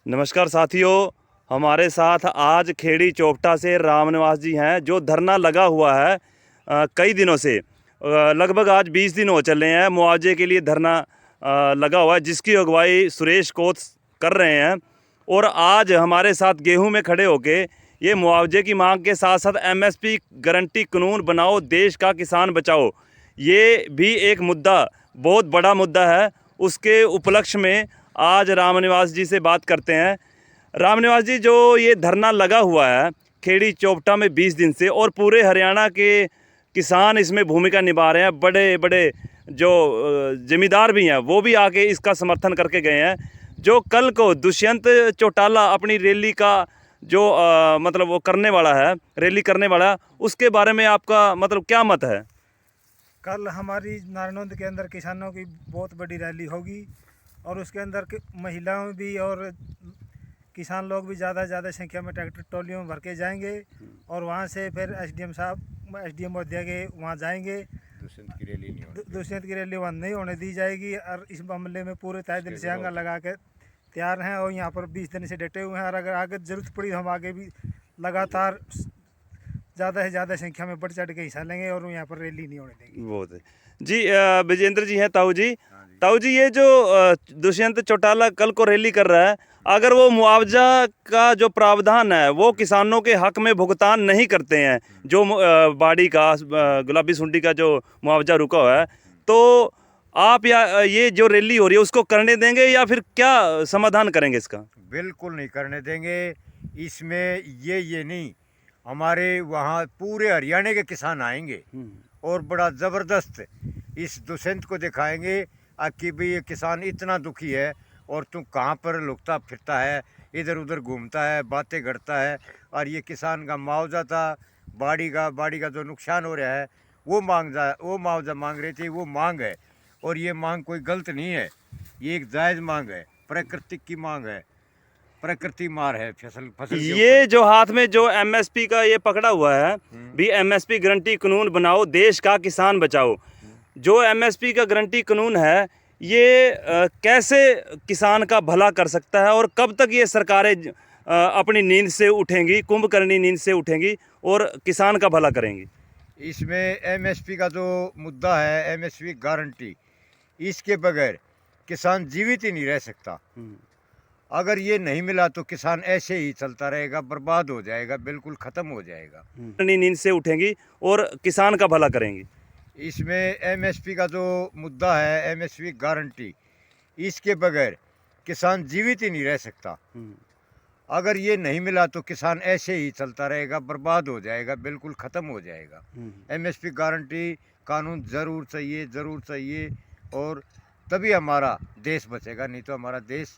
नमस्कार साथियों, हमारे साथ आज खेड़ी चोपटा से रामनिवास जी हैं जो धरना लगा हुआ है कई दिनों से। लगभग आज 20 दिन हो चले हैं मुआवजे के लिए धरना लगा हुआ है, जिसकी अगुवाई सुरेश कोत कर रहे हैं। और आज हमारे साथ गेहूं में खड़े होके ये मुआवजे की मांग के साथ साथ एमएसपी गारंटी कानून बनाओ, देश का किसान बचाओ, ये भी एक मुद्दा, बहुत बड़ा मुद्दा है। उसके उपलक्ष्य में आज रामनिवास जी से बात करते हैं। रामनिवास जी, जो ये धरना लगा हुआ है खेड़ी चोपटा में 20 दिन से, और पूरे हरियाणा के किसान इसमें भूमिका निभा रहे हैं, बड़े बड़े जो जमींदार भी हैं वो भी आके इसका समर्थन करके गए हैं। जो कल को दुष्यंत चौटाला अपनी रैली का जो मतलब वो करने वाला है, रैली करने वाला है, उसके बारे में आपका मतलब क्या मत है? कल हमारी नारायणगंज के अंदर किसानों की बहुत बड़ी रैली होगी और उसके अंदर महिलाओं भी और किसान लोग भी ज़्यादा से ज़्यादा संख्या में ट्रैक्टर ट्रॉलियों में भर के जाएंगे और वहाँ से फिर एसडीएम महोदय के वहाँ जाएंगे। दुष्यंत की रैली वहाँ नहीं होने दी जाएगी और इस मामले में पूरे तय दिल से आंगा लगा के तैयार हैं और यहाँ पर 20 दिन से डटे हुए हैं। और अगर आगे ज़रूरत पड़ी हम आगे भी लगातार ज़्यादा से ज़्यादा संख्या में बढ़ चढ़ के हिस्सा लेंगे और यहाँ पर रैली नहीं होने देंगे। बहुत है जी। विजेंद्र जी हैं ताऊ जी। ताऊ जी, ये जो दुष्यंत चौटाला कल को रैली कर रहा है, अगर वो मुआवजा का जो प्रावधान है वो किसानों के हक में भुगतान नहीं करते हैं, जो बाड़ी का गुलाबी सुंडी का जो मुआवजा रुका हुआ है, तो आप या ये जो रैली हो रही है उसको करने देंगे या फिर क्या समाधान करेंगे इसका? बिल्कुल नहीं करने देंगे। इसमें ये नहीं, हमारे वहाँ पूरे हरियाणा के किसान आएंगे और बड़ा ज़बरदस्त इस दुष्यंत को दिखाएंगे कि भाई ये किसान इतना दुखी है और तू कहाँ पर लुकता फिरता है, इधर उधर घूमता है, बातें करता है। और ये किसान का मुआवजा था, बाड़ी का जो नुकसान हो रहा है वो मुआवजा मांग रही थी, वो मांग है। और ये मांग कोई गलत नहीं है, ये एक जायज़ मांग है, प्राकृतिक की मांग है, प्रकृति मार है फसल ये जो हाथ में जो एमएसपी का ये पकड़ा हुआ है भी, एमएसपी गारंटी कानून बनाओ, देश का किसान बचाओ, जो एमएसपी का गारंटी कानून है ये कैसे किसान का भला कर सकता है और कब तक ये सरकारें अपनी नींद से उठेंगी, कुंभकर्णी नींद से उठेंगी और किसान का भला करेंगी? इसमें एमएसपी का जो मुद्दा है, एमएसपी गारंटी, इसके बगैर किसान जीवित ही नहीं रह सकता। अगर ये नहीं मिला तो किसान ऐसे ही चलता रहेगा, बर्बाद हो जाएगा, बिल्कुल ख़त्म हो जाएगा। नींद से उठेंगी और किसान का भला करेंगी। इसमें एमएसपी का जो मुद्दा है, एमएसपी गारंटी, इसके बगैर किसान जीवित ही नहीं रह सकता। अगर ये नहीं मिला तो किसान ऐसे ही चलता रहेगा, बर्बाद हो जाएगा, बिल्कुल ख़त्म हो जाएगा। एमएसपी गारंटी कानून ज़रूर चाहिए और तभी हमारा देश बचेगा, नहीं तो हमारा देश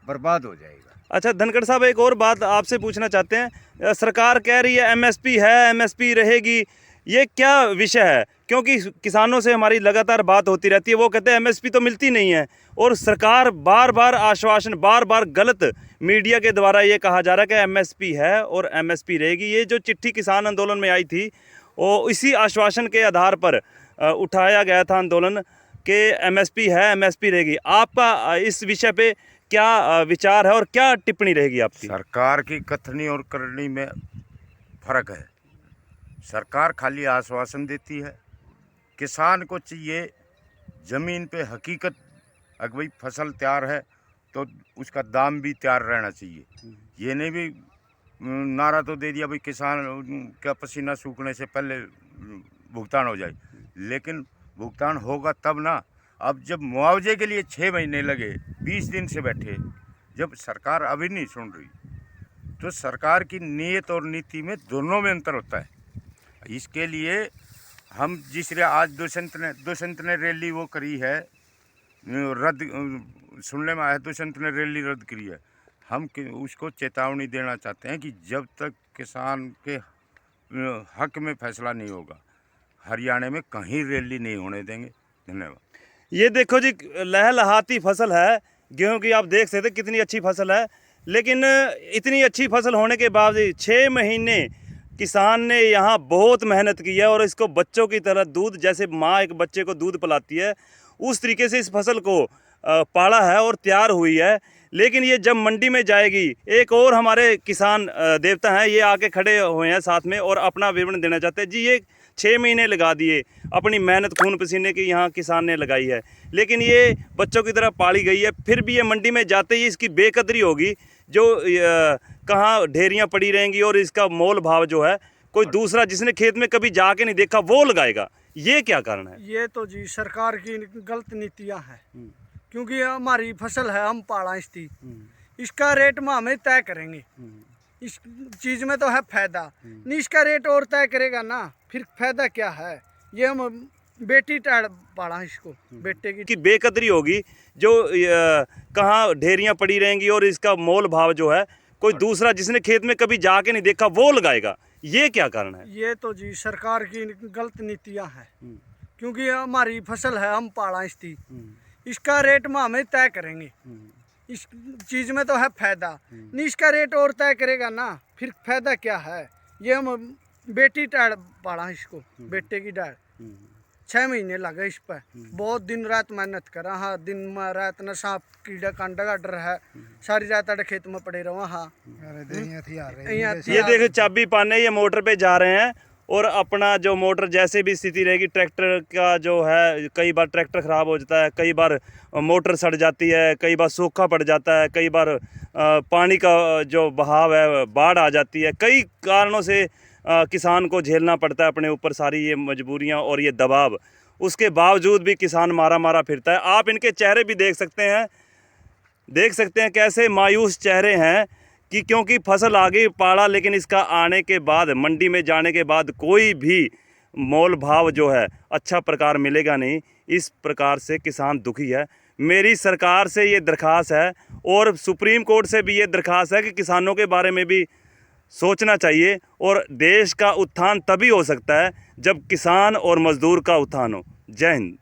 बर्बाद हो जाएगा। अच्छा धनखड़ साहब, एक और बात आपसे पूछना चाहते हैं। सरकार कह रही है एमएसपी है, एमएसपी रहेगी, ये क्या विषय है? क्योंकि किसानों से हमारी लगातार बात होती रहती है, वो कहते हैं एमएसपी तो मिलती नहीं है, और सरकार बार बार आश्वासन, बार बार गलत मीडिया के द्वारा ये कहा जा रहा है कि एमएसपी है और एमएसपी रहेगी। ये जो चिट्ठी किसान आंदोलन में आई थी वो इसी आश्वासन के आधार पर उठाया गया था आंदोलन कि एमएसपी है, एमएसपी रहेगी। आपका इस विषय पे क्या विचार है और क्या टिप्पणी रहेगी आपकी? सरकार की कथनी और करनी में फर्क है। सरकार खाली आश्वासन देती है, किसान को चाहिए ज़मीन पे हकीकत। अगर भाई फसल तैयार है तो उसका दाम भी तैयार रहना चाहिए। ये नहीं भी नारा तो दे दिया भाई किसान का पसीना सूखने से पहले भुगतान हो जाए, लेकिन भुगतान होगा तब ना। अब जब मुआवजे के लिए 6 महीने लगे, 20 दिन से बैठे, जब सरकार अभी नहीं सुन रही, तो सरकार की नीयत और नीति में दोनों में अंतर होता है। इसके लिए हम आज दुष्यंत ने रैली वो करी है, रद्द सुनने में आया, दुष्यंत ने रैली रद्द करी है। हम उसको चेतावनी देना चाहते हैं कि जब तक किसान के हक में फैसला नहीं होगा, हरियाणा में कहीं रैली नहीं होने देंगे। धन्यवाद। ये देखो जी, लहलहाती फसल है गेहूं की, आप देख सकते कितनी अच्छी फसल है, लेकिन इतनी अच्छी फसल होने के बावजूद 6 महीने किसान ने यहाँ बहुत मेहनत की है और इसको बच्चों की तरह दूध, जैसे माँ एक बच्चे को दूध पिलाती है, उस तरीके से इस फसल को पाला है और तैयार हुई है। लेकिन ये जब मंडी में जाएगी, एक और हमारे किसान देवता हैं, ये आके खड़े हुए हैं साथ में और अपना विवरण देना चाहते हैं। जी, ये 6 महीने लगा दिए, अपनी मेहनत खून पसीने की यहाँ किसान ने लगाई है, लेकिन ये बच्चों की तरह पाली गई है, फिर भी ये मंडी में जाते ही इसकी बेकदरी होगी, जो कहाँ ढेरियाँ पड़ी रहेंगी और इसका मोल भाव जो है कोई दूसरा जिसने खेत में कभी जाके नहीं देखा वो लगाएगा। ये क्या कारण है? ये तो जी सरकार की गलत नीतियाँ हैं, क्योंकि हमारी फसल है, हम पाला इसकी, इसका रेट में हमें तय करेंगे। इस चीज़ में तो है फायदा, नहीं इसका रेट और तय करेगा ना, फिर फायदा क्या है? ये हम बेटी टाड़ पाला इसको, बेटे की बेकदरी होगी, जो कहाँ ढेरियाँ पड़ी रहेंगी और इसका मोल भाव जो है कोई दूसरा जिसने खेत में कभी जाके नहीं देखा वो लगाएगा। ये क्या कारण है? ये तो जी सरकार की गलत नीतियाँ हैं, क्योंकि हमारी फसल है, हम पाला इसकी, इसका रेट में हमें तय करेंगे। इस चीज़ में तो है फायदा, नहीं इसका रेट और तय करेगा ना, फिर फायदा क्या है? ये हम बेटी टाड़ पाला इसको, बेटे की डाड़, 6 महीने लगे इस पर, बहुत दिन रात मेहनत करा। हाँ, दिन में रात न सांप कीड़ा कांडा का डर है, सारी रात अड़े खेत में पड़े रहो। हाँ, ये देखो चाबी पाने ये मोटर पे जा रहे हैं और अपना जो मोटर जैसे भी स्थिति रहेगी, ट्रैक्टर का जो है, कई बार ट्रैक्टर ख़राब हो जाता है, कई बार मोटर सड़ जाती है, कई बार सूखा पड़ जाता है, कई बार पानी का जो बहाव है बाढ़ आ जाती है, कई कारणों से किसान को झेलना पड़ता है अपने ऊपर सारी ये मजबूरियां और ये दबाव। उसके बावजूद भी किसान मारा मारा फिरता है। आप इनके चेहरे भी देख सकते हैं कैसे मायूस चेहरे हैं कि क्योंकि फसल आ गई पाड़ा, लेकिन इसका आने के बाद, मंडी में जाने के बाद कोई भी मोल भाव जो है अच्छा प्रकार मिलेगा नहीं। इस प्रकार से किसान दुखी है। मेरी सरकार से ये दरख्वास्त है और सुप्रीम कोर्ट से भी ये दरख्वास्त है कि किसानों के बारे में भी सोचना चाहिए, और देश का उत्थान तभी हो सकता है जब किसान और मजदूर का उत्थान हो। जय हिंद।